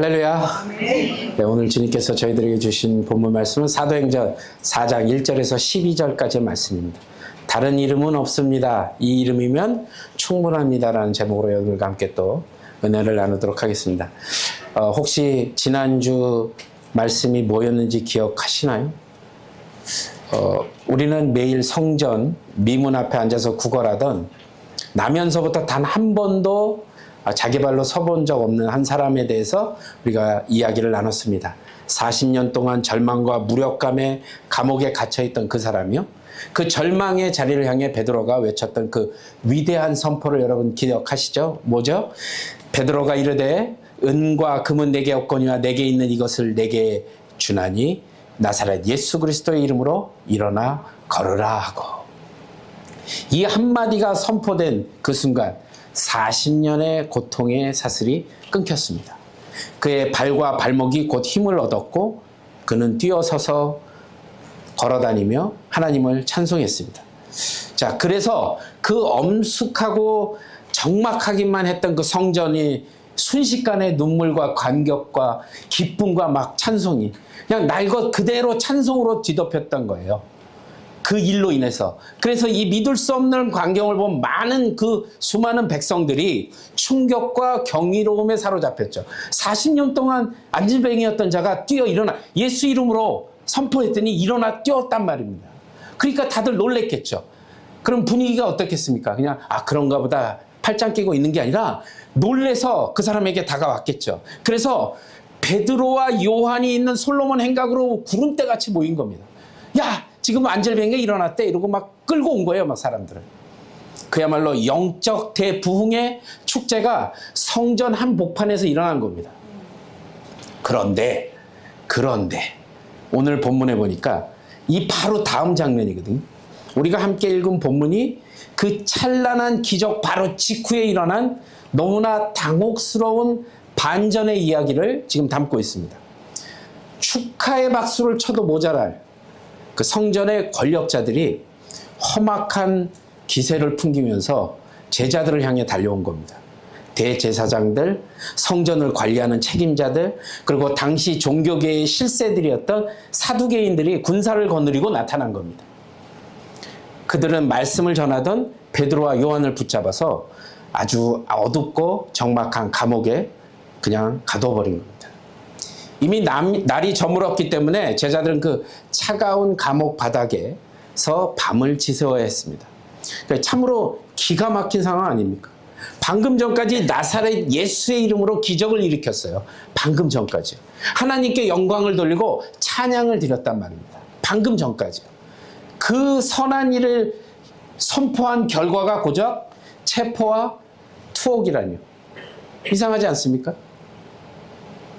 할렐루야. 네, 오늘 주님께서 저희들에게 주신 본문 말씀은 사도행전 4장 1절에서 12절까지의 말씀입니다. 다른 이름은 없습니다. 이 이름이면 충분합니다라는 제목으로 여러분과 함께 또 은혜를 나누도록 하겠습니다. 혹시 지난주 말씀이 뭐였는지 기억하시나요? 우리는 매일 성전 미문 앞에 앉아서 구걸하던 나면서부터 단 한 번도 자기 발로 서본 적 없는 한 사람에 대해서 우리가 이야기를 나눴습니다. 40년 동안 절망과 무력감에 감옥에 갇혀있던 그 사람이요. 그 절망의 자리를 향해 베드로가 외쳤던 그 위대한 선포를 여러분 기억하시죠? 뭐죠? 베드로가 이르되 은과 금은 내게 없거니와 내게 있는 이것을 내게 주나니 나사렛 예수 그리스도의 이름으로 일어나 걸으라 하고, 이 한마디가 선포된 그 순간 40년의 고통의 사슬이 끊겼습니다. 그의 발과 발목이 곧 힘을 얻었고 그는 뛰어서서 걸어다니며 하나님을 찬송했습니다. 자, 그래서 그 엄숙하고 적막하기만 했던 그 성전이 순식간에 눈물과 감격과 기쁨과 막 찬송이 그냥 날 것 그대로 찬송으로 뒤덮였던 거예요. 그 일로 인해서. 그래서 이 믿을 수 없는 광경을 본 많은 그 수많은 백성들이 충격과 경이로움에 사로잡혔죠. 40년 동안 안진뱅이였던 자가 뛰어 일어나 예수 이름으로 선포했더니 일어나 뛰었단 말입니다. 그러니까 다들 놀랬겠죠. 그럼 분위기가 어떻겠습니까? 그냥 그런가 보다 팔짱 끼고 있는 게 아니라 놀래서 그 사람에게 다가왔겠죠. 그래서 베드로와 요한이 있는 솔로몬 행각으로 구름대 같이 모인 겁니다. 야, 지금 안젤뱅이가 일어났대 이러고 막 끌고 온 거예요, 막 사람들을. 그야말로 영적 대부흥의 축제가 성전 한복판에서 일어난 겁니다. 그런데 오늘 본문에 보니까 이 바로 다음 장면이거든요. 우리가 함께 읽은 본문이 그 찬란한 기적 바로 직후에 일어난 너무나 당혹스러운 반전의 이야기를 지금 담고 있습니다. 축하의 박수를 쳐도 모자랄 그 성전의 권력자들이 험악한 기세를 풍기면서 제자들을 향해 달려온 겁니다. 대제사장들, 성전을 관리하는 책임자들, 그리고 당시 종교계의 실세들이었던 사두개인들이 군사를 거느리고 나타난 겁니다. 그들은 말씀을 전하던 베드로와 요한을 붙잡아서 아주 어둡고 적막한 감옥에 그냥 가둬버린 겁니다. 이미 날이 저물었기 때문에 제자들은 그 차가운 감옥 바닥에서 밤을 지새워야 했습니다. 그러니까 참으로 기가 막힌 상황 아닙니까? 방금 전까지 나사렛 예수의 이름으로 기적을 일으켰어요. 방금 전까지. 하나님께 영광을 돌리고 찬양을 드렸단 말입니다. 방금 전까지. 그 선한 일을 선포한 결과가 고작 체포와 투옥이라니요. 이상하지 않습니까?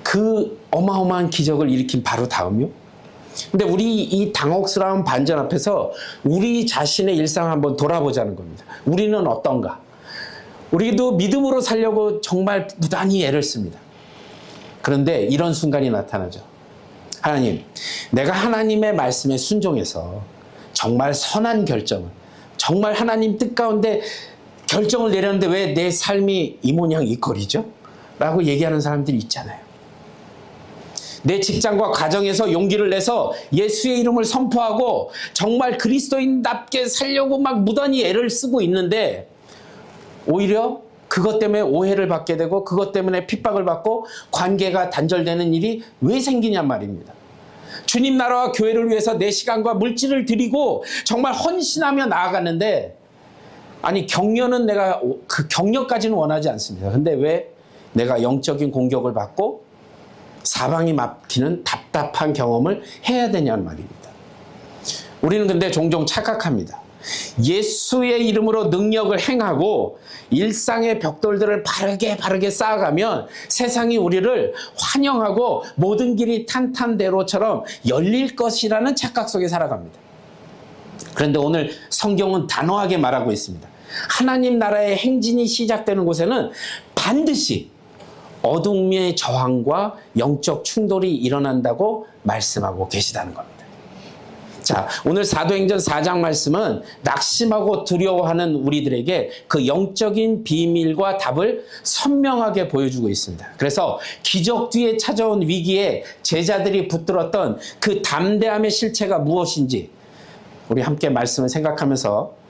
그 어마어마한 기적을 일으킨 바로 다음이요. 근데 우리 이 당혹스러운 반전 앞에서 우리 자신의 일상을 한번 돌아보자는 겁니다. 우리는 어떤가? 우리도 믿음으로 살려고 정말 무단히 애를 씁니다. 그런데 이런 순간이 나타나죠. 하나님, 내가 하나님의 말씀에 순종해서 정말 선한 결정을, 정말 하나님 뜻 가운데 결정을 내렸는데 왜 내 삶이 이 모양 이 꼴이죠? 라고 얘기하는 사람들이 있잖아요. 내 직장과 가정에서 용기를 내서 예수의 이름을 선포하고 정말 그리스도인답게 살려고 막 무단히 애를 쓰고 있는데 오히려 그것 때문에 오해를 받게 되고 그것 때문에 핍박을 받고 관계가 단절되는 일이 왜 생기냔 말입니다. 주님 나라와 교회를 위해서 내 시간과 물질을 드리고 정말 헌신하며 나아가는데, 아니 격려는 내가 그 격려까지는 원하지 않습니다. 근데 왜 내가 영적인 공격을 받고 사방이 막히는 답답한 경험을 해야 되냐는 말입니다. 우리는 근데 종종 착각합니다. 예수의 이름으로 능력을 행하고 일상의 벽돌들을 바르게 쌓아가면 세상이 우리를 환영하고 모든 길이 탄탄대로처럼 열릴 것이라는 착각 속에 살아갑니다. 그런데 오늘 성경은 단호하게 말하고 있습니다. 하나님 나라의 행진이 시작되는 곳에는 반드시 어둠의 저항과 영적 충돌이 일어난다고 말씀하고 계시다는 겁니다. 자, 오늘 사도행전 4장 말씀은 낙심하고 두려워하는 우리들에게 그 영적인 비밀과 답을 선명하게 보여주고 있습니다. 그래서 기적 뒤에 찾아온 위기에 제자들이 붙들었던 그 담대함의 실체가 무엇인지 우리 함께 말씀을 생각하면서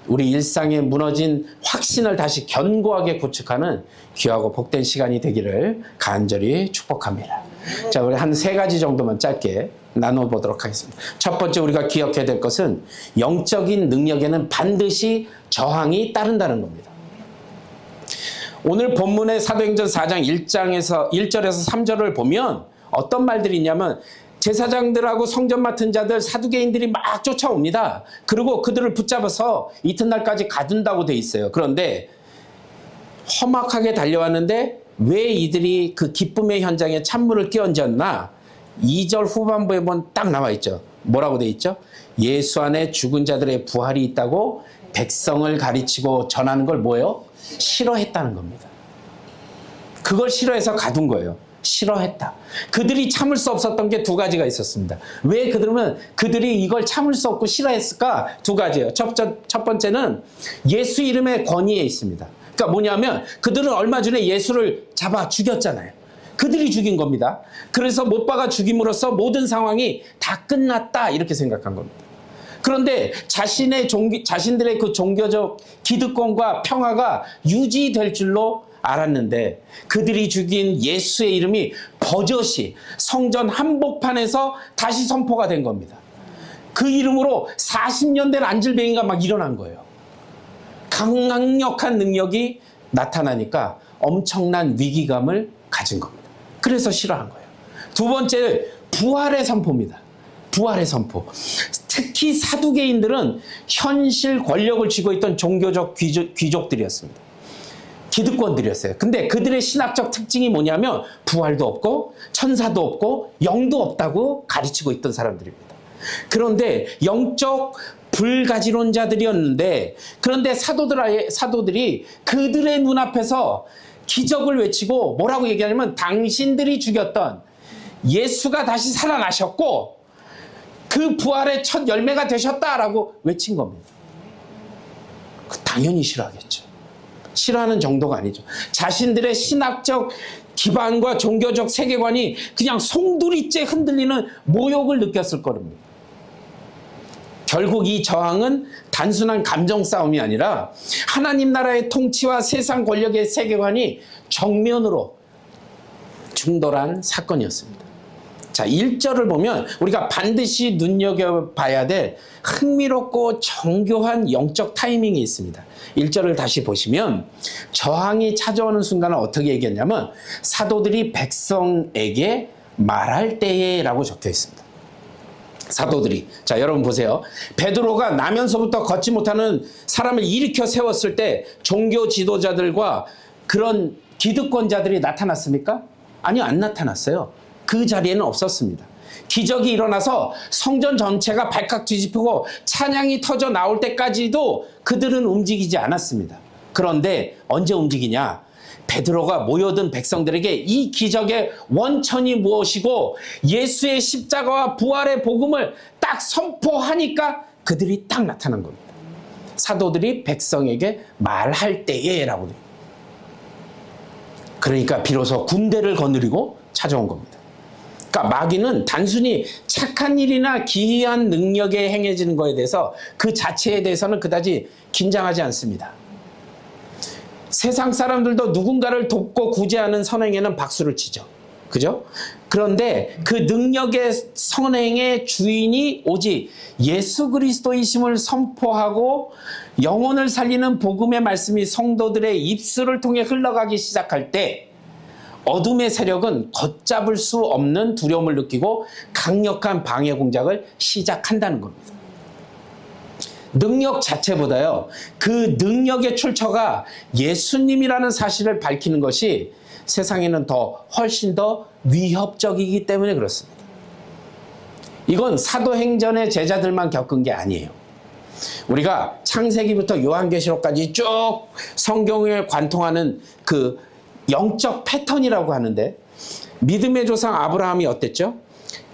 우리 일상에 무너진 확신을 다시 견고하게 구축하는 귀하고 복된 시간이 되기를 간절히 축복합니다. 자, 우리 한 3가지 정도만 짧게 나눠보도록 하겠습니다. 첫 번째 우리가 기억해야 될 것은 영적인 능력에는 반드시 저항이 따른다는 겁니다. 오늘 본문의 사도행전 4장 1절에서 3절을 보면 어떤 말들이 있냐면 제사장들하고 성전 맡은 자들 사두개인들이 막 쫓아옵니다. 그리고 그들을 붙잡아서 이튿날까지 가둔다고 돼 있어요. 그런데 험악하게 달려왔는데 왜 이들이 그 기쁨의 현장에 찬물을 끼얹었나? 2절 후반부에 보면 딱 나와 있죠. 뭐라고 돼 있죠? 예수 안에 죽은 자들의 부활이 있다고 백성을 가르치고 전하는 걸 뭐예요? 싫어했다는 겁니다. 그걸 싫어해서 가둔 거예요. 싫어했다. 그들이 참을 수 없었던 게 2가지가 있었습니다. 왜 그들이 이걸 참을 수 없고 싫어했을까? 2가지예요. 첫 번째는 예수 이름의 권위에 있습니다. 그러니까 뭐냐면 그들은 얼마 전에 예수를 잡아 죽였잖아요. 그들이 죽인 겁니다. 그래서 못 박아 죽임으로써 모든 상황이 다 끝났다 이렇게 생각한 겁니다. 그런데 자신들의 그 종교적 기득권과 평화가 유지될 줄로 알았는데 그들이 죽인 예수의 이름이 버젓이 성전 한복판에서 다시 선포가 된 겁니다. 그 이름으로 40년 된 안질뱅이가 막 일어난 거예요. 강력한 능력이 나타나니까 엄청난 위기감을 가진 겁니다. 그래서 싫어한 거예요. 2번째, 부활의 선포입니다. 부활의 선포. 특히 사두개인들은 현실 권력을 쥐고 있던 종교적 귀족들이었습니다. 기득권들이었어요. 근데 그들의 신학적 특징이 뭐냐면 부활도 없고 천사도 없고 영도 없다고 가르치고 있던 사람들입니다. 그런데 영적 불가지론자들이었는데 그런데 사도들이 그들의 눈앞에서 기적을 외치고 뭐라고 얘기하냐면 당신들이 죽였던 예수가 다시 살아나셨고 그 부활의 첫 열매가 되셨다라고 외친 겁니다. 당연히 싫어하겠죠. 싫어하는 정도가 아니죠. 자신들의 신학적 기반과 종교적 세계관이 그냥 송두리째 흔들리는 모욕을 느꼈을 겁니다. 결국 이 저항은 단순한 감정 싸움이 아니라 하나님 나라의 통치와 세상 권력의 세계관이 정면으로 충돌한 사건이었습니다. 자, 1절을 보면 우리가 반드시 눈여겨봐야 될 흥미롭고 정교한 영적 타이밍이 있습니다. 1절을 다시 보시면 저항이 찾아오는 순간을 어떻게 얘기했냐면 사도들이 백성에게 말할 때에 라고 적혀 있습니다. 사도들이. 자, 여러분 보세요. 베드로가 나면서부터 걷지 못하는 사람을 일으켜 세웠을 때 종교 지도자들과 그런 기득권자들이 나타났습니까? 아니요, 안 나타났어요. 그 자리에는 없었습니다. 기적이 일어나서 성전 전체가 발칵 뒤집히고 찬양이 터져 나올 때까지도 그들은 움직이지 않았습니다. 그런데 언제 움직이냐? 베드로가 모여든 백성들에게 이 기적의 원천이 무엇이고 예수의 십자가와 부활의 복음을 딱 선포하니까 그들이 딱 나타난 겁니다. 사도들이 백성에게 말할 때에 라고 돼요. 그러니까 비로소 군대를 거느리고 찾아온 겁니다. 그러니까 마귀는 단순히 착한 일이나 기이한 능력에 행해지는 것에 대해서 그 자체에 대해서는 그다지 긴장하지 않습니다. 세상 사람들도 누군가를 돕고 구제하는 선행에는 박수를 치죠. 그죠? 그런데 그 능력의 선행의 주인이 오직 예수 그리스도이심을 선포하고 영혼을 살리는 복음의 말씀이 성도들의 입술을 통해 흘러가기 시작할 때 어둠의 세력은 걷잡을 수 없는 두려움을 느끼고 강력한 방해 공작을 시작한다는 겁니다. 능력 자체보다요, 그 능력의 출처가 예수님이라는 사실을 밝히는 것이 세상에는 훨씬 더 위협적이기 때문에 그렇습니다. 이건 사도행전의 제자들만 겪은 게 아니에요. 우리가 창세기부터 요한계시록까지 쭉 성경을 관통하는 그 영적 패턴이라고 하는데 믿음의 조상 아브라함이 어땠죠?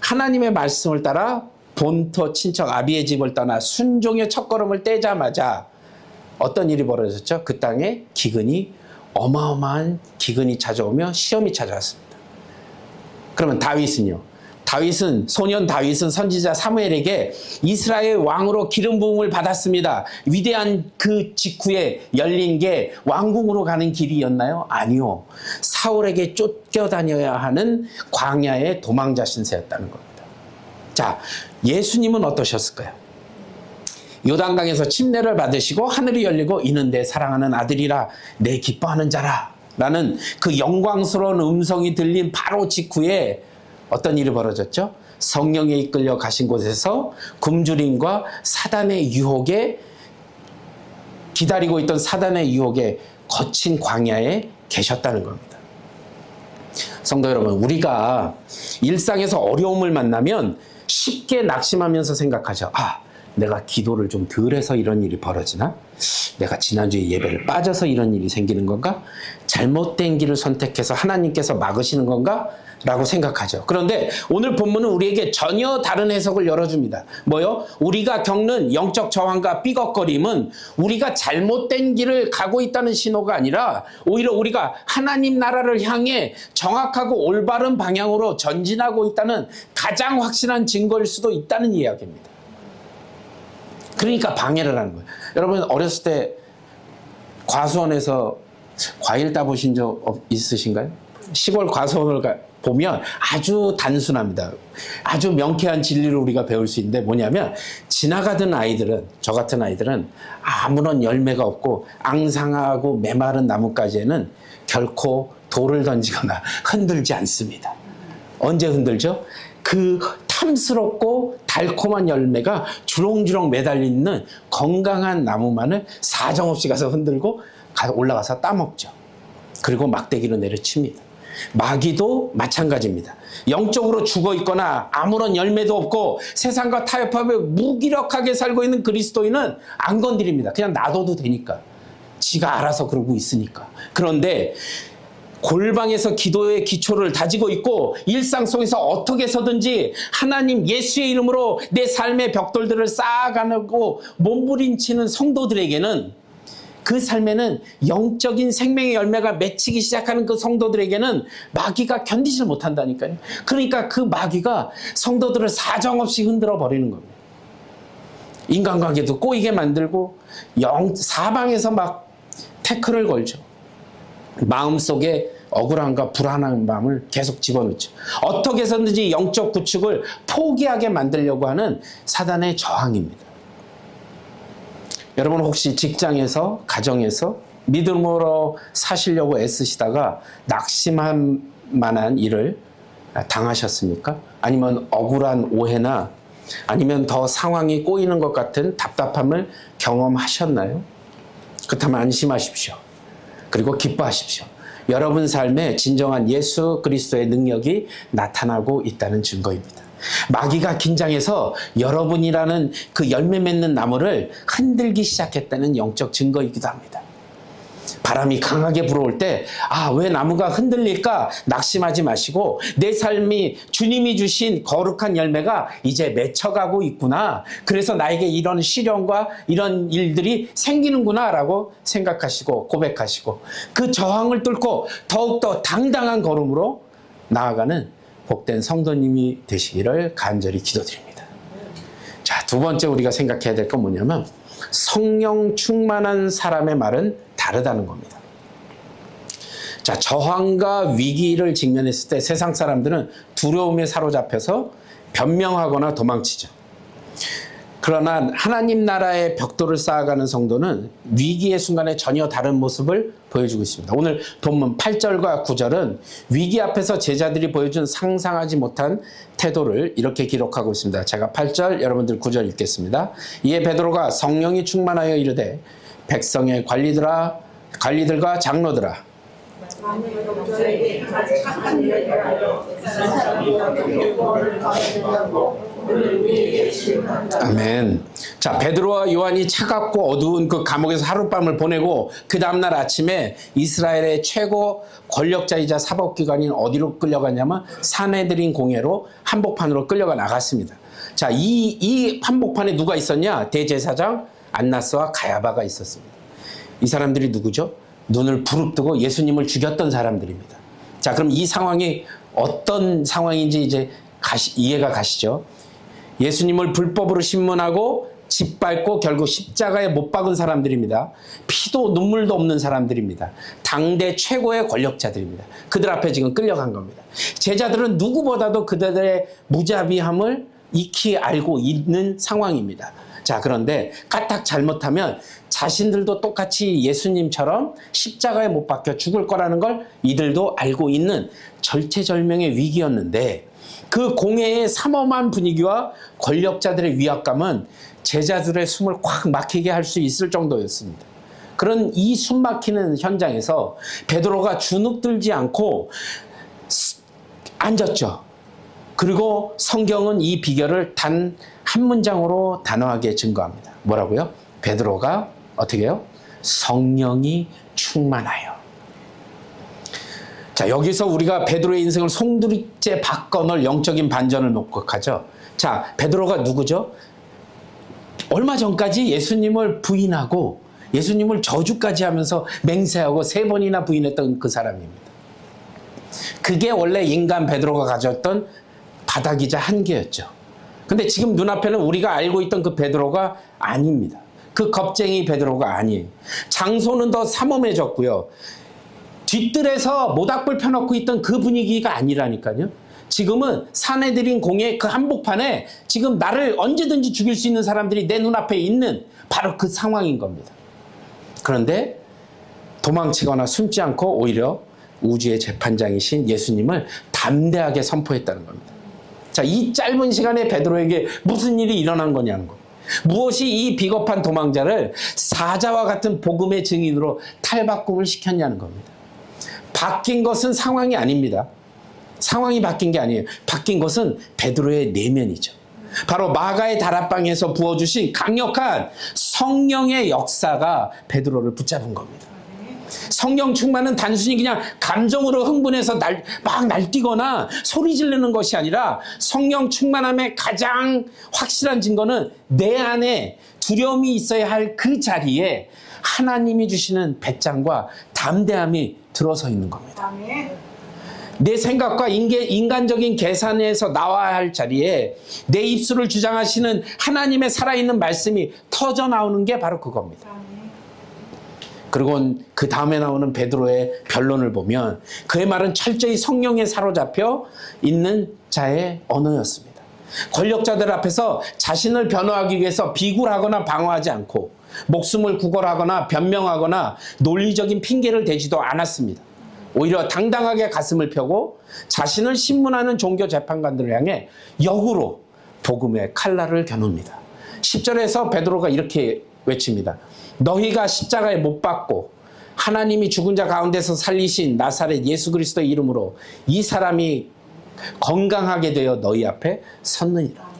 하나님의 말씀을 따라 본토 친척 아비의 집을 떠나 순종의 첫걸음을 떼자마자 어떤 일이 벌어졌죠? 그 땅에 어마어마한 기근이 찾아오며 시험이 찾아왔습니다. 그러면 소년 다윗은 선지자 사무엘에게 이스라엘 왕으로 기름 부음을 받았습니다. 위대한 그 직후에 열린 게 왕궁으로 가는 길이었나요? 아니요. 사울에게 쫓겨다녀야 하는 광야의 도망자 신세였다는 겁니다. 자, 예수님은 어떠셨을까요? 요단강에서 침례를 받으시고 하늘이 열리고 이는 내 사랑하는 아들이라 내 기뻐하는 자라 라는 그 영광스러운 음성이 들린 바로 직후에 어떤 일이 벌어졌죠? 성령에 이끌려 가신 곳에서 굶주림과 사단의 유혹에 기다리고 있던 사단의 유혹에 거친 광야에 계셨다는 겁니다. 성도 여러분, 우리가 일상에서 어려움을 만나면 쉽게 낙심하면서 생각하죠. 내가 기도를 좀 덜 해서 이런 일이 벌어지나? 내가 지난주에 예배를 빠져서 이런 일이 생기는 건가? 잘못된 길을 선택해서 하나님께서 막으시는 건가? 라고 생각하죠. 그런데 오늘 본문은 우리에게 전혀 다른 해석을 열어줍니다. 뭐요? 우리가 겪는 영적 저항과 삐걱거림은 우리가 잘못된 길을 가고 있다는 신호가 아니라 오히려 우리가 하나님 나라를 향해 정확하고 올바른 방향으로 전진하고 있다는 가장 확실한 증거일 수도 있다는 이야기입니다. 그러니까 방해를 하는 거예요. 여러분 어렸을 때 과수원에서 과일 따보신 적 있으신가요? 시골 과수원을 보면 아주 단순합니다. 아주 명쾌한 진리를 우리가 배울 수 있는데 뭐냐면 지나가던 아이들은, 저 같은 아이들은 아무런 열매가 없고 앙상하고 메마른 나뭇가지에는 결코 돌을 던지거나 흔들지 않습니다. 언제 흔들죠? 그 탐스럽고 달콤한 열매가 주렁주렁 매달려 있는 건강한 나무만을 사정없이 가서 흔들고 올라가서 따먹죠. 그리고 막대기로 내려칩니다. 마귀도 마찬가지입니다. 영적으로 죽어 있거나 아무런 열매도 없고 세상과 타협하며 무기력하게 살고 있는 그리스도인은 안 건드립니다. 그냥 놔둬도 되니까. 지가 알아서 그러고 있으니까. 그런데 골방에서 기도의 기초를 다지고 있고 일상 속에서 어떻게 해서든지 하나님 예수의 이름으로 내 삶의 벽돌들을 쌓아가고 몸부림치는 성도들에게는, 그 삶에는 영적인 생명의 열매가 맺히기 시작하는 그 성도들에게는 마귀가 견디질 못한다니까요. 그러니까 그 마귀가 성도들을 사정없이 흔들어 버리는 겁니다. 인간관계도 꼬이게 만들고 사방에서 막 태클을 걸죠. 마음속에 억울함과 불안한 마음을 계속 집어넣죠. 어떻게 해서든지 영적 구축을 포기하게 만들려고 하는 사단의 저항입니다. 여러분 혹시 직장에서, 가정에서 믿음으로 사시려고 애쓰시다가 낙심할 만한 일을 당하셨습니까? 아니면 억울한 오해나 아니면 더 상황이 꼬이는 것 같은 답답함을 경험하셨나요? 그렇다면 안심하십시오. 그리고 기뻐하십시오. 여러분 삶에 진정한 예수 그리스도의 능력이 나타나고 있다는 증거입니다. 마귀가 긴장해서 여러분이라는 그 열매 맺는 나무를 흔들기 시작했다는 영적 증거이기도 합니다. 바람이 강하게 불어올 때 왜 나무가 흔들릴까 낙심하지 마시고 내 삶이 주님이 주신 거룩한 열매가 이제 맺혀가고 있구나. 그래서 나에게 이런 시련과 이런 일들이 생기는구나 라고 생각하시고 고백하시고 그 저항을 뚫고 더욱더 당당한 걸음으로 나아가는 복된 성도님이 되시기를 간절히 기도드립니다. 자, 두 번째 우리가 생각해야 될 건 뭐냐면 성령 충만한 사람의 말은 다르다는 겁니다. 자, 저항과 위기를 직면했을 때 세상 사람들은 두려움에 사로잡혀서 변명하거나 도망치죠. 그러나 하나님 나라의 벽돌을 쌓아가는 성도는 위기의 순간에 전혀 다른 모습을 보여주고 있습니다. 오늘 본문 8절과 9절은 위기 앞에서 제자들이 보여준 상상하지 못한 태도를 이렇게 기록하고 있습니다. 제가 8절, 여러분들 9절 읽겠습니다. 이에 베드로가 성령이 충만하여 이르되 백성의 관리들과 장로들아 아멘. 자, 베드로와 요한이 차갑고 어두운 그 감옥에서 하룻밤을 보내고 그 다음날 아침에 이스라엘의 최고 권력자이자 사법기관인 어디로 끌려갔냐면 산헤드린 공회로 한복판으로 끌려가 나갔습니다. 자, 이 한복판에 누가 있었냐? 대제사장 안나스와 가야바가 있었습니다. 이 사람들이 누구죠? 눈을 부릅뜨고 예수님을 죽였던 사람들입니다. 자, 그럼 이 상황이 어떤 상황인지 이제 이해가 가시죠? 예수님을 불법으로 신문하고 짓밟고 결국 십자가에 못 박은 사람들입니다. 피도 눈물도 없는 사람들입니다. 당대 최고의 권력자들입니다. 그들 앞에 지금 끌려간 겁니다. 제자들은 누구보다도 그들의 무자비함을 익히 알고 있는 상황입니다. 자, 그런데 까딱 잘못하면 자신들도 똑같이 예수님처럼 십자가에 못 박혀 죽을 거라는 걸 이들도 알고 있는 절체절명의 위기였는데, 그 공회의 삼엄한 분위기와 권력자들의 위압감은 제자들의 숨을 꽉 막히게 할 수 있을 정도였습니다. 그런 이 숨 막히는 현장에서 베드로가 주눅들지 않고 앉았죠. 그리고 성경은 이 비결을 단 한 문장으로 단호하게 증거합니다. 뭐라고요? 베드로가 어떻게 해요? 성령이 충만하여. 자, 여기서 우리가 베드로의 인생을 송두리째 바꿔놓을 영적인 반전을 목격하죠. 자, 베드로가 누구죠? 얼마 전까지 예수님을 부인하고 예수님을 저주까지 하면서 맹세하고 3번이나 부인했던 그 사람입니다. 그게 원래 인간 베드로가 가졌던 바닥이자 한계였죠. 근데 지금 눈앞에는 우리가 알고 있던 그 베드로가 아닙니다. 그 겁쟁이 베드로가 아니에요. 장소는 더 삼엄해졌고요. 뒷뜰에서 모닥불 펴놓고 있던 그 분위기가 아니라니까요. 지금은 사내들인 공의 그 한복판에 지금 나를 언제든지 죽일 수 있는 사람들이 내 눈앞에 있는 바로 그 상황인 겁니다. 그런데 도망치거나 숨지 않고 오히려 우주의 재판장이신 예수님을 담대하게 선포했다는 겁니다. 자, 이 짧은 시간에 베드로에게 무슨 일이 일어난 거냐는 거. 무엇이 이 비겁한 도망자를 사자와 같은 복음의 증인으로 탈바꿈을 시켰냐는 겁니다. 바뀐 것은 상황이 아닙니다. 상황이 바뀐 게 아니에요. 바뀐 것은 베드로의 내면이죠. 바로 마가의 다락방에서 부어주신 강력한 성령의 역사가 베드로를 붙잡은 겁니다. 성령 충만은 단순히 그냥 감정으로 흥분해서 막 날뛰거나 소리 지르는 것이 아니라, 성령 충만함의 가장 확실한 증거는 내 안에 두려움이 있어야 할 그 자리에 하나님이 주시는 배짱과 담대함이 들어서 있는 겁니다. 내 생각과 인간적인 계산에서 나와야 할 자리에 내 입술을 주장하시는 하나님의 살아있는 말씀이 터져 나오는 게 바로 그겁니다. 그리고 그 다음에 나오는 베드로의 변론을 보면 그의 말은 철저히 성령에 사로잡혀 있는 자의 언어였습니다. 권력자들 앞에서 자신을 변호하기 위해서 비굴하거나 방어하지 않고 목숨을 구걸하거나 변명하거나 논리적인 핑계를 대지도 않았습니다. 오히려 당당하게 가슴을 펴고 자신을 신문하는 종교 재판관들을 향해 역으로 복음의 칼날을 겨눕니다. 10절에서 베드로가 이렇게 외칩니다. 너희가 십자가에 못 박고 하나님이 죽은 자 가운데서 살리신 나사렛 예수 그리스도의 이름으로 이 사람이 건강하게 되어 너희 앞에 섰느니라.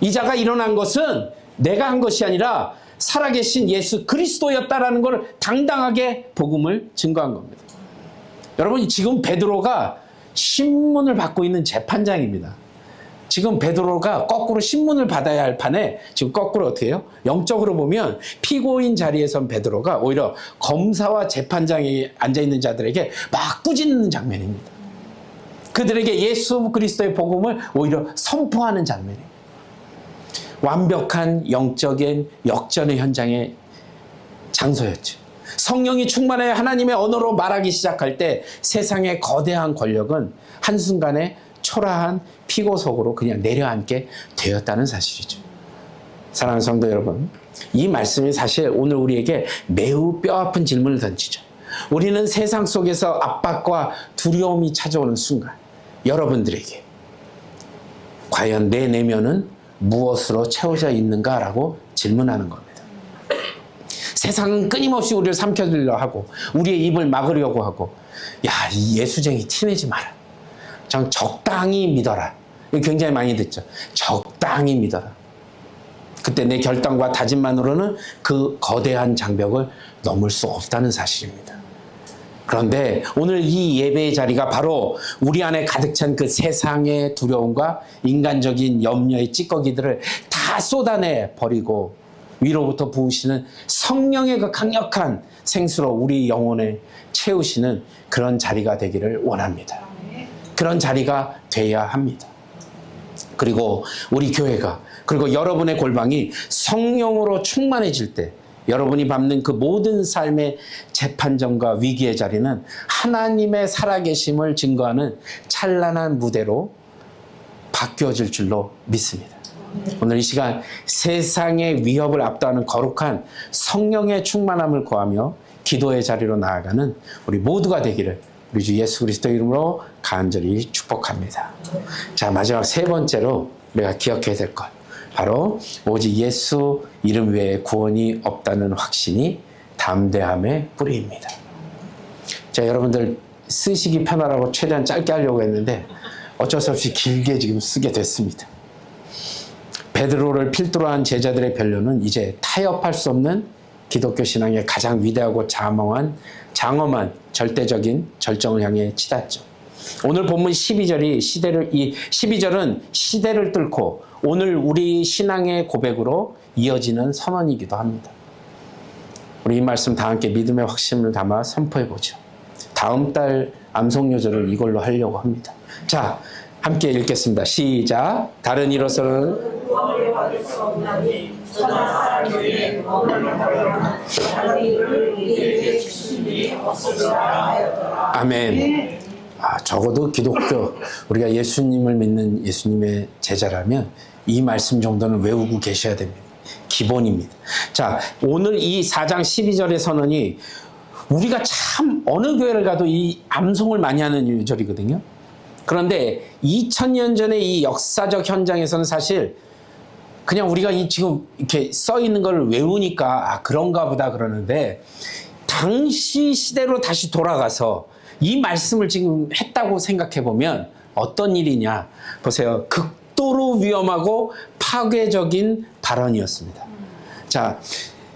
이 자가 일어난 것은 내가 한 것이 아니라 살아계신 예수 그리스도였다라는 걸 당당하게 복음을 증거한 겁니다. 여러분, 지금 베드로가 신문을 받고 있는 재판장입니다. 지금 베드로가 거꾸로 신문을 받아야 할 판에 지금 거꾸로 어떻게 해요? 영적으로 보면 피고인 자리에 선 베드로가 오히려 검사와 재판장에 앉아있는 자들에게 막 꾸짖는 장면입니다. 그들에게 예수 그리스도의 복음을 오히려 선포하는 장면이에요. 완벽한 영적인 역전의 현장의 장소였죠. 성령이 충만해 하나님의 언어로 말하기 시작할 때 세상의 거대한 권력은 한순간에 초라한 피고 속으로 그냥 내려앉게 되었다는 사실이죠. 사랑하는 성도 여러분, 이 말씀이 사실 오늘 우리에게 매우 뼈아픈 질문을 던지죠. 우리는 세상 속에서 압박과 두려움이 찾아오는 순간 여러분들에게 과연 내 내면은 무엇으로 채워져 있는가라고 질문하는 겁니다. 세상은 끊임없이 우리를 삼켜들려 하고 우리의 입을 막으려고 하고, 야, 이 예수쟁이 티내지 마라. 좀 적당히 믿어라. 굉장히 많이 듣죠. 적당히 믿어라. 그때 내 결단과 다짐만으로는 그 거대한 장벽을 넘을 수 없다는 사실입니다. 그런데 오늘 이 예배의 자리가 바로 우리 안에 가득 찬 그 세상의 두려움과 인간적인 염려의 찌꺼기들을 다 쏟아내 버리고 위로부터 부으시는 성령의 그 강력한 생수로 우리 영혼을 채우시는 그런 자리가 되기를 원합니다. 그런 자리가 돼야 합니다. 그리고 우리 교회가, 그리고 여러분의 골방이 성령으로 충만해질 때 여러분이 밟는 그 모든 삶의 재판정과 위기의 자리는 하나님의 살아계심을 증거하는 찬란한 무대로 바뀌어질 줄로 믿습니다. 오늘 이 시간 세상의 위협을 압도하는 거룩한 성령의 충만함을 구하며 기도의 자리로 나아가는 우리 모두가 되기를 우리 주 예수 그리스도 이름으로 간절히 축복합니다. 자, 마지막 세 번째로 우리가 기억해야 될 것, 바로 오직 예수 이름 외에 구원이 없다는 확신이 담대함의 뿌리입니다. 자, 여러분들 쓰시기 편하라고 최대한 짧게 하려고 했는데 어쩔 수 없이 길게 지금 쓰게 됐습니다. 베드로를 필두로 한 제자들의 변론은 이제 타협할 수 없는 기독교 신앙의 가장 위대하고 장엄한 절대적인 절정을 향해 치닫죠. 오늘 본문 12절은 시대를 뚫고 오늘 우리 신앙의 고백으로 이어지는 선언이기도 합니다. 우리 이 말씀 다 함께 믿음의 확신을 담아 선포해 보죠. 다음 달 암송요절을 이걸로 하려고 합니다. 자, 함께 읽겠습니다. 시작. 다른 이로서는 아멘. 적어도 기독교, 우리가 예수님을 믿는 예수님의 제자라면 이 말씀 정도는 외우고 계셔야 됩니다. 기본입니다. 자, 오늘 이 4장 12절의 선언이 우리가 참 어느 교회를 가도 이 암송을 많이 하는 유절이거든요. 그런데 2000년 전에 이 역사적 현장에서는 사실 그냥 우리가 지금 이렇게 써 있는 걸 외우니까 그런가 보다 그러는데, 당시 시대로 다시 돌아가서 이 말씀을 지금 했다고 생각해 보면 어떤 일이냐 보세요. 극도로 위험하고 파괴적인 발언이었습니다. 자,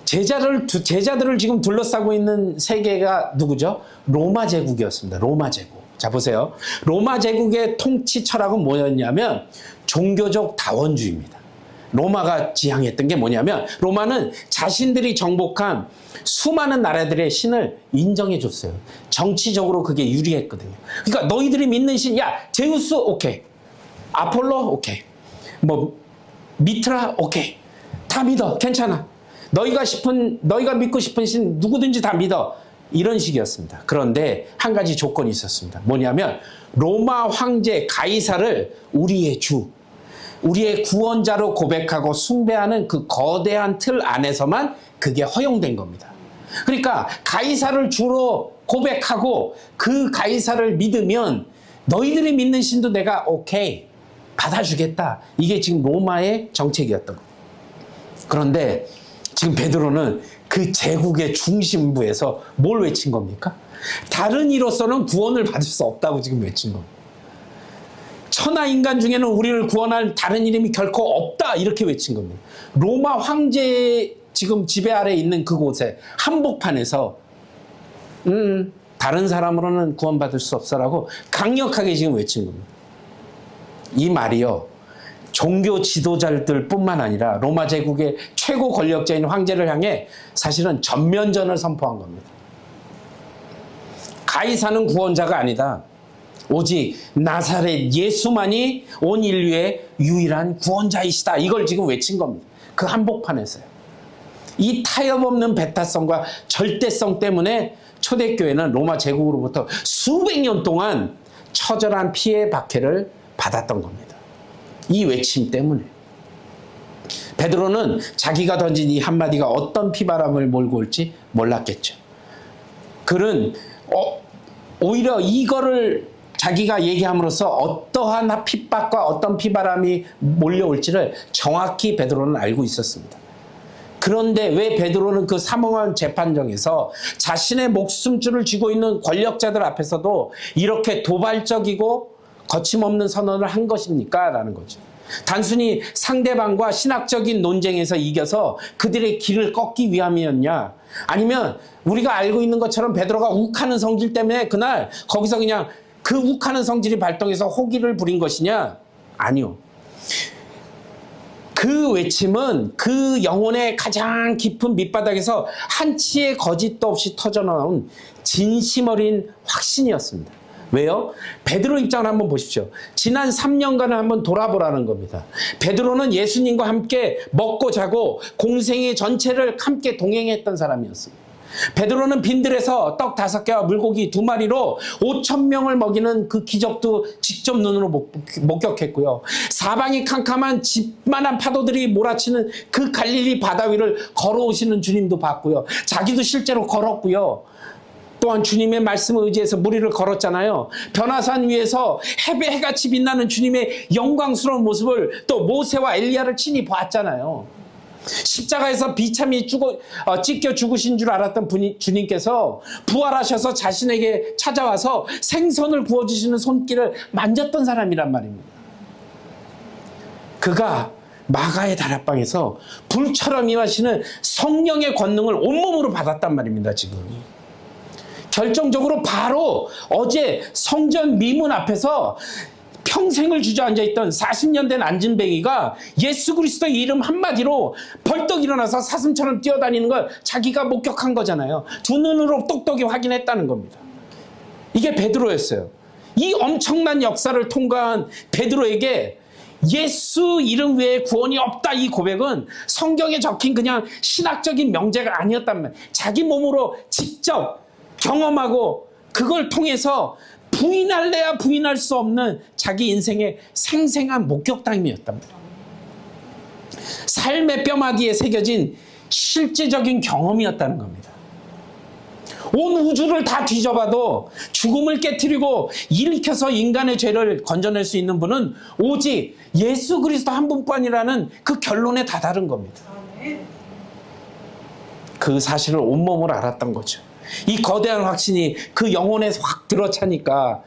제자들을 지금 둘러싸고 있는 세계가 누구죠? 로마 제국이었습니다. 로마 제국. 자, 보세요. 로마 제국의 통치 철학은 뭐였냐면 종교적 다원주의입니다. 로마가 지향했던 게 뭐냐면, 로마는 자신들이 정복한 수많은 나라들의 신을 인정해 줬어요. 정치적으로 그게 유리했거든요. 그러니까 너희들이 믿는 신, 야, 제우스 오케이, 아폴로 오케이, 뭐 미트라 오케이, 다 믿어, 괜찮아. 너희가 믿고 싶은 신 누구든지 다 믿어. 이런 식이었습니다. 그런데 한 가지 조건이 있었습니다. 뭐냐면 로마 황제 가이사를 우리의 주, 우리의 구원자로 고백하고 숭배하는 그 거대한 틀 안에서만 그게 허용된 겁니다. 그러니까 가이사를 주로 고백하고 그 가이사를 믿으면 너희들이 믿는 신도 내가 오케이 받아주겠다. 이게 지금 로마의 정책이었던 거예요. 그런데 지금 베드로는 그 제국의 중심부에서 뭘 외친 겁니까? 다른 이로서는 구원을 받을 수 없다고 지금 외친 겁니다. 천하 인간 중에는 우리를 구원할 다른 이름이 결코 없다, 이렇게 외친 겁니다. 로마 황제의 지금 지배 아래 있는 그곳에 한복판에서 다른 사람으로는 구원받을 수 없어라고 강력하게 지금 외친 겁니다. 이 말이요, 종교 지도자들 뿐만 아니라 로마 제국의 최고 권력자인 황제를 향해 사실은 전면전을 선포한 겁니다. 가이사는 구원자가 아니다. 오직 나사렛 예수만이 온 인류의 유일한 구원자이시다. 이걸 지금 외친 겁니다. 그 한복판에서요. 이 타협 없는 배타성과 절대성 때문에 초대교회는 로마 제국으로부터 수백 년 동안 처절한 피해 박해를 받았던 겁니다. 이 외침 때문에. 베드로는 자기가 던진 이 한마디가 어떤 피바람을 몰고 올지 몰랐겠죠. 그는 오히려 이거를 자기가 얘기함으로써 어떠한 핍박과 어떤 피바람이 몰려올지를 정확히 베드로는 알고 있었습니다. 그런데 왜 베드로는 그 삼엄한 재판정에서 자신의 목숨줄을 쥐고 있는 권력자들 앞에서도 이렇게 도발적이고 거침없는 선언을 한 것입니까? 라는 거죠. 단순히 상대방과 신학적인 논쟁에서 이겨서 그들의 길을 꺾기 위함이었냐? 아니면 우리가 알고 있는 것처럼 베드로가 욱하는 성질 때문에 그날 거기서 그냥 그 욱하는 성질이 발동해서 호기를 부린 것이냐? 아니요. 그 외침은 그 영혼의 가장 깊은 밑바닥에서 한치의 거짓도 없이 터져나온 진심 어린 확신이었습니다. 왜요? 베드로 입장을 한번 보십시오. 지난 3년간을 한번 돌아보라는 겁니다. 베드로는 예수님과 함께 먹고 자고 공생의 전체를 함께 동행했던 사람이었습니다. 베드로는 빈들에서 떡 5개와 물고기 2마리로 5,000명을 먹이는 그 기적도 직접 눈으로 목격했고요. 사방이 캄캄한 집만한 파도들이 몰아치는 그 갈릴리 바다 위를 걸어오시는 주님도 봤고요. 자기도 실제로 걸었고요. 또한 주님의 말씀을 의지해서 무리를 걸었잖아요. 변화산 위에서 해같이 빛나는 주님의 영광스러운 모습을 또 모세와 엘리야를 친히 봤잖아요. 십자가에서 비참히 찢겨 죽으신 줄 알았던 주님께서 부활하셔서 자신에게 찾아와서 생선을 구워주시는 손길을 만졌던 사람이란 말입니다. 그가 마가의 다락방에서 불처럼 임하시는 성령의 권능을 온몸으로 받았단 말입니다. 지금 결정적으로 바로 어제 성전 미문 앞에서 평생을 주저앉아 있던 40년 된 안진뱅이가 예수 그리스도의 이름 한마디로 벌떡 일어나서 사슴처럼 뛰어다니는 걸 자기가 목격한 거잖아요. 두 눈으로 똑똑히 확인했다는 겁니다. 이게 베드로였어요. 이 엄청난 역사를 통과한 베드로에게 예수 이름 외에 구원이 없다, 이 고백은 성경에 적힌 그냥 신학적인 명제가 아니었단 말이에요. 자기 몸으로 직접 경험하고 그걸 통해서 부인할래야 부인할 수 없는 자기 인생의 생생한 목격담이었단 말이에요. 삶의 뼈마디에 새겨진 실제적인 경험이었다는 겁니다. 온 우주를 다 뒤져봐도 죽음을 깨트리고 일으켜서 인간의 죄를 건져낼 수 있는 분은 오직 예수 그리스도 한 분뿐이라는 그 결론에 다다른 겁니다. 그 사실을 온몸으로 알았던 거죠. 이 거대한 확신이 그 영혼에 확 들어차니까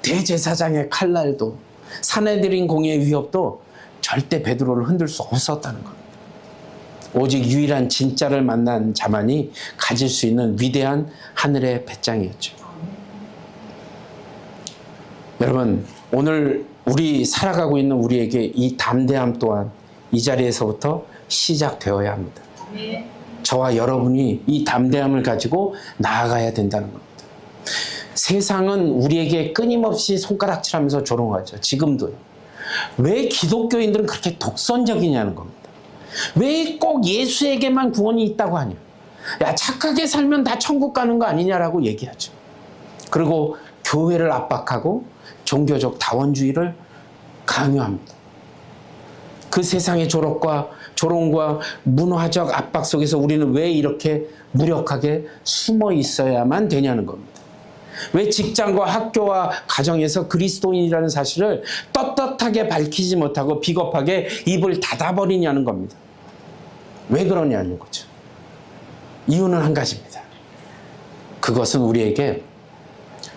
대제사장의 칼날도 사내들인 공의 위협도 절대 베드로를 흔들 수 없었다는 겁니다. 오직 유일한 진짜를 만난 자만이 가질 수 있는 위대한 하늘의 배짱이었죠. 여러분, 오늘 우리 살아가고 있는 우리에게 이 담대함 또한 이 자리에서부터 시작되어야 합니다. 저와 여러분이 이 담대함을 가지고 나아가야 된다는 겁니다. 세상은 우리에게 끊임없이 손가락질하면서 조롱하죠. 지금도요. 왜 기독교인들은 그렇게 독선적이냐는 겁니다. 왜 꼭 예수에게만 구원이 있다고 하냐. 야, 착하게 살면 다 천국 가는 거 아니냐라고 얘기하죠. 그리고 교회를 압박하고 종교적 다원주의를 강요합니다. 그 세상의 조롱과 문화적 압박 속에서 우리는 왜 이렇게 무력하게 숨어 있어야만 되냐는 겁니다. 왜 직장과 학교와 가정에서 그리스도인이라는 사실을 떳떳하게 밝히지 못하고 비겁하게 입을 닫아버리냐는 겁니다. 왜 그러냐는 거죠. 이유는 한 가지입니다. 그것은 우리에게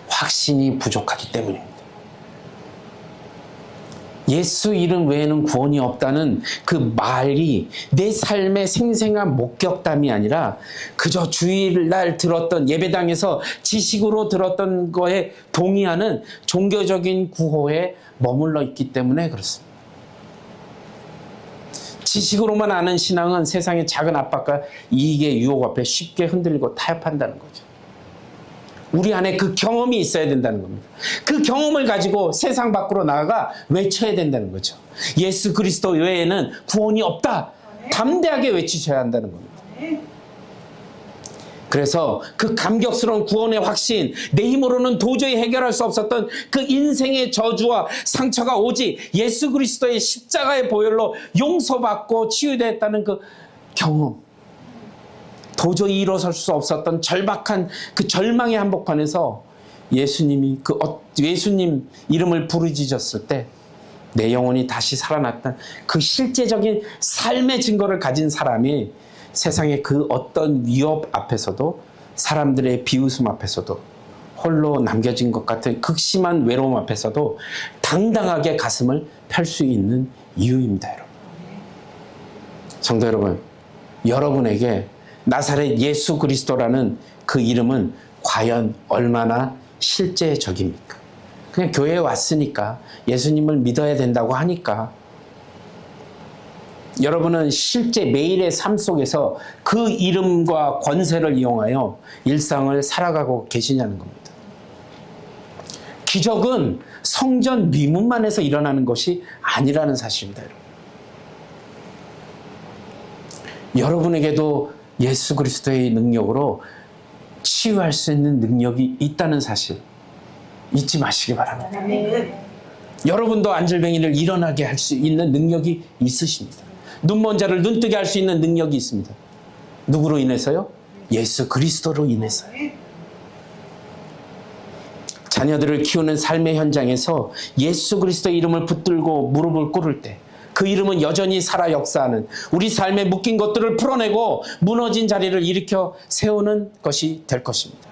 확신이 부족하기 때문입니다. 예수 이름 외에는 구원이 없다는 그 말이 내 삶의 생생한 목격담이 아니라 그저 주일날 들었던 예배당에서 지식으로 들었던 거에 동의하는 종교적인 구호에 머물러 있기 때문에 그렇습니다. 지식으로만 아는 신앙은 세상의 작은 압박과 이익의 유혹 앞에 쉽게 흔들리고 타협한다는 거죠. 우리 안에 그 경험이 있어야 된다는 겁니다. 그 경험을 가지고 세상 밖으로 나아가 외쳐야 된다는 거죠. 예수 그리스도 외에는 구원이 없다. 담대하게 외치셔야 한다는 겁니다. 그래서 그 감격스러운 구원의 확신, 내 힘으로는 도저히 해결할 수 없었던 그 인생의 저주와 상처가 오직 예수 그리스도의 십자가의 보혈로 용서받고 치유됐다는 그 경험, 도저히 일어설 수 없었던 절박한 그 절망의 한복판에서 예수님 이름을 부르짖었을 때 내 영혼이 다시 살아났던 그 실제적인 삶의 증거를 가진 사람이 세상의 그 어떤 위협 앞에서도, 사람들의 비웃음 앞에서도, 홀로 남겨진 것 같은 극심한 외로움 앞에서도 당당하게 가슴을 펼 수 있는 이유입니다, 여러분. 성도 여러분, 여러분에게 나사렛 예수 그리스도라는 그 이름은 과연 얼마나 실제적입니까? 그냥 교회에 왔으니까, 예수님을 믿어야 된다고 하니까, 여러분은 실제 매일의 삶 속에서 그 이름과 권세를 이용하여 일상을 살아가고 계시냐는 겁니다. 기적은 성전 미문만에서 일어나는 것이 아니라는 사실입니다, 여러분. 여러분에게도 예수 그리스도의 능력으로 치유할 수 있는 능력이 있다는 사실 잊지 마시기 바랍니다. 여러분도 안질뱅이를 일어나게 할 수 있는 능력이 있으십니다. 눈먼 자를 눈뜨게 할 수 있는 능력이 있습니다. 누구로 인해서요? 예수 그리스도로 인해서요. 자녀들을 키우는 삶의 현장에서 예수 그리스도의 이름을 붙들고 무릎을 꿇을 때 그 이름은 여전히 살아 역사하는, 우리 삶에 묶인 것들을 풀어내고 무너진 자리를 일으켜 세우는 것이 될 것입니다.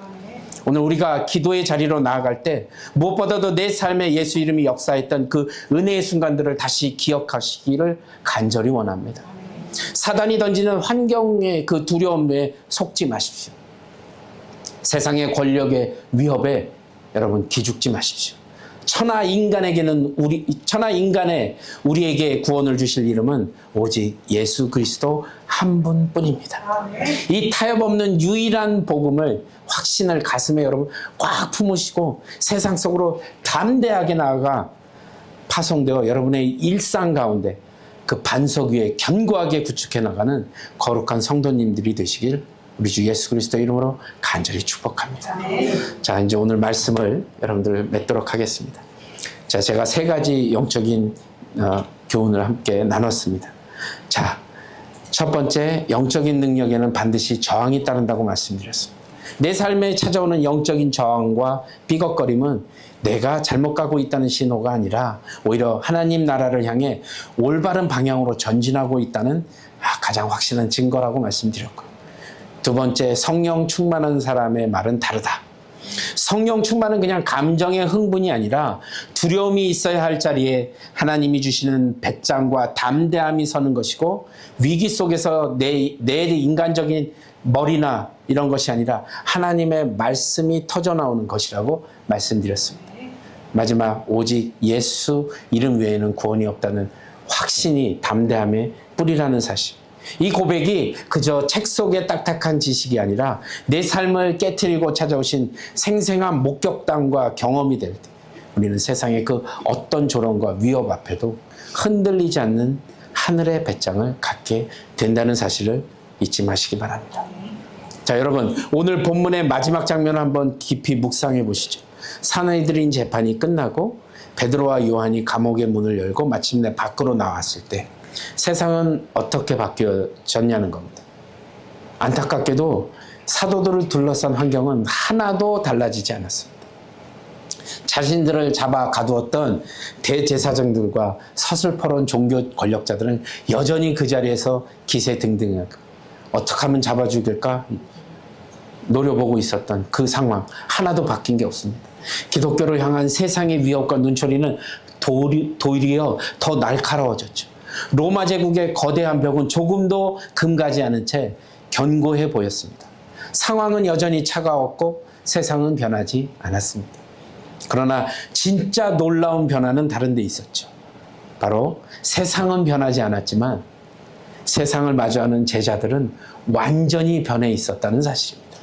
오늘 우리가 기도의 자리로 나아갈 때 무엇보다도 내 삶에 예수 이름이 역사했던 그 은혜의 순간들을 다시 기억하시기를 간절히 원합니다. 사단이 던지는 환경의 그 두려움에 속지 마십시오. 세상의 권력의 위협에 여러분 기죽지 마십시오. 천하 인간의 우리에게 구원을 주실 이름은 오직 예수 그리스도 한 분뿐입니다. 이 타협 없는 유일한 복음을, 확신을 가슴에 여러분 꽉 품으시고 세상 속으로 담대하게 나아가 파송되어 여러분의 일상 가운데 그 반석 위에 견고하게 구축해 나가는 거룩한 성도님들이 되시길 우리 주 예수 그리스도 이름으로 간절히 축복합니다. 자, 이제 오늘 말씀을 여러분들 맺도록 하겠습니다. 자, 제가 3가지 영적인 교훈을 함께 나눴습니다. 자, 첫 번째, 영적인 능력에는 반드시 저항이 따른다고 말씀드렸습니다. 내 삶에 찾아오는 영적인 저항과 삐걱거림은 내가 잘못 가고 있다는 신호가 아니라 오히려 하나님 나라를 향해 올바른 방향으로 전진하고 있다는 가장 확실한 증거라고 말씀드렸고요. 두 번째, 성령 충만한 사람의 말은 다르다. 성령 충만은 그냥 감정의 흥분이 아니라 두려움이 있어야 할 자리에 하나님이 주시는 배짱과 담대함이 서는 것이고, 위기 속에서 내 인간적인 머리나 이런 것이 아니라 하나님의 말씀이 터져나오는 것이라고 말씀드렸습니다. 마지막, 오직 예수 이름 외에는 구원이 없다는 확신이 담대함의 뿌리라는 사실. 이 고백이 그저 책 속의 딱딱한 지식이 아니라 내 삶을 깨트리고 찾아오신 생생한 목격담과 경험이 될 때 우리는 세상의 그 어떤 조롱과 위협 앞에도 흔들리지 않는 하늘의 배짱을 갖게 된다는 사실을 잊지 마시기 바랍니다. 자, 여러분, 오늘 본문의 마지막 장면을 한번 깊이 묵상해 보시죠. 사내들인 재판이 끝나고 베드로와 요한이 감옥의 문을 열고 마침내 밖으로 나왔을 때 세상은 어떻게 바뀌어졌냐는 겁니다. 안타깝게도 사도들을 둘러싼 환경은 하나도 달라지지 않았습니다. 자신들을 잡아 가두었던 대제사장들과 서슬퍼런 종교 권력자들은 여전히 그 자리에서 기세등등하고 어떻게 하면 잡아 죽일까 노려보고 있었던 그 상황, 하나도 바뀐 게 없습니다. 기독교를 향한 세상의 위협과 눈초리는 도리어 더 날카로워졌죠. 로마 제국의 거대한 벽은 조금도 금가지 않은 채 견고해 보였습니다. 상황은 여전히 차가웠고 세상은 변하지 않았습니다. 그러나 진짜 놀라운 변화는 다른 데 있었죠. 바로 세상은 변하지 않았지만 세상을 마주하는 제자들은 완전히 변해 있었다는 사실입니다.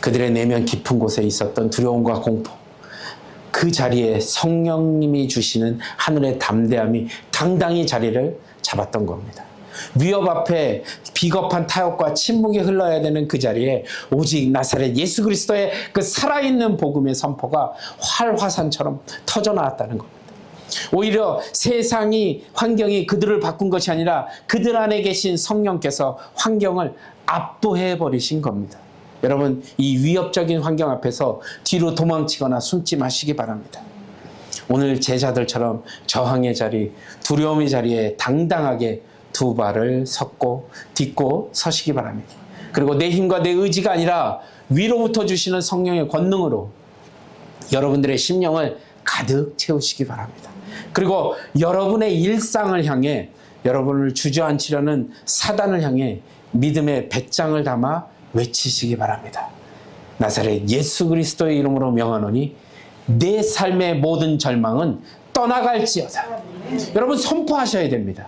그들의 내면 깊은 곳에 있었던 두려움과 공포, 그 자리에 성령님이 주시는 하늘의 담대함이 당당히 자리를 잡았던 겁니다. 위협 앞에 비겁한 타협과 침묵이 흘러야 되는 그 자리에 오직 나사렛 예수 그리스도의 그 살아있는 복음의 선포가 활화산처럼 터져나왔다는 겁니다. 오히려 세상이, 환경이 그들을 바꾼 것이 아니라 그들 안에 계신 성령께서 환경을 압도해 버리신 겁니다. 여러분, 이 위협적인 환경 앞에서 뒤로 도망치거나 숨지 마시기 바랍니다. 오늘 제자들처럼 저항의 자리, 두려움의 자리에 당당하게 두 발을 딛고 서시기 바랍니다. 그리고 내 힘과 내 의지가 아니라 위로부터 주시는 성령의 권능으로 여러분들의 심령을 가득 채우시기 바랍니다. 그리고 여러분의 일상을 향해, 여러분을 주저앉히려는 사단을 향해 믿음의 배짱을 담아 외치시기 바랍니다. 나사렛 예수 그리스도의 이름으로 명하노니 내 삶의 모든 절망은 떠나갈지어다. 여러분 선포하셔야 됩니다.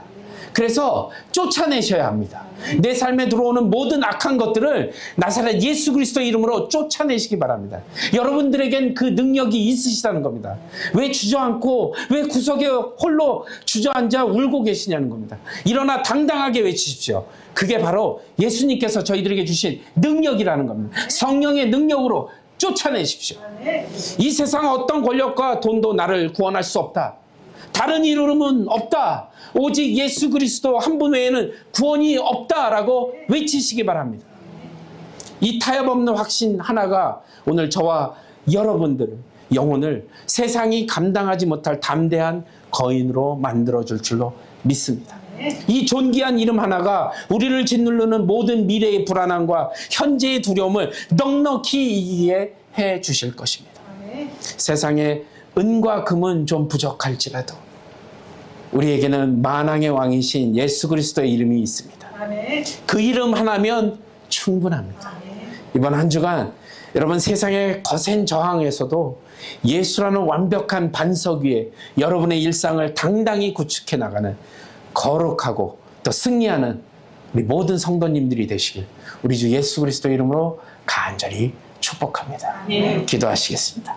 그래서 쫓아내셔야 합니다. 내 삶에 들어오는 모든 악한 것들을 나사렛 예수 그리스도의 이름으로 쫓아내시기 바랍니다. 여러분들에겐 그 능력이 있으시다는 겁니다. 왜 주저앉고 왜 구석에 홀로 주저앉아 울고 계시냐는 겁니다. 일어나 당당하게 외치십시오. 그게 바로 예수님께서 저희들에게 주신 능력이라는 겁니다. 성령의 능력으로 쫓아내십시오. 이 세상 어떤 권력과 돈도 나를 구원할 수 없다. 다른 이름은 없다. 오직 예수 그리스도 한 분 외에는 구원이 없다라고 외치시기 바랍니다. 이 타협 없는 확신 하나가 오늘 저와 여러분들의 영혼을 세상이 감당하지 못할 담대한 거인으로 만들어줄 줄로 믿습니다. 이 존귀한 이름 하나가 우리를 짓누르는 모든 미래의 불안함과 현재의 두려움을 넉넉히 이기게 해 주실 것입니다. 세상에 은과 금은 좀 부족할지라도 우리에게는 만왕의 왕이신 예수 그리스도의 이름이 있습니다. 그 이름 하나면 충분합니다. 이번 한 주간 여러분 세상의 거센 저항에서도 예수라는 완벽한 반석 위에 여러분의 일상을 당당히 구축해 나가는 거룩하고 또 승리하는 우리 모든 성도님들이 되시길 우리 주 예수 그리스도의 이름으로 간절히 축복합니다. 기도하시겠습니다.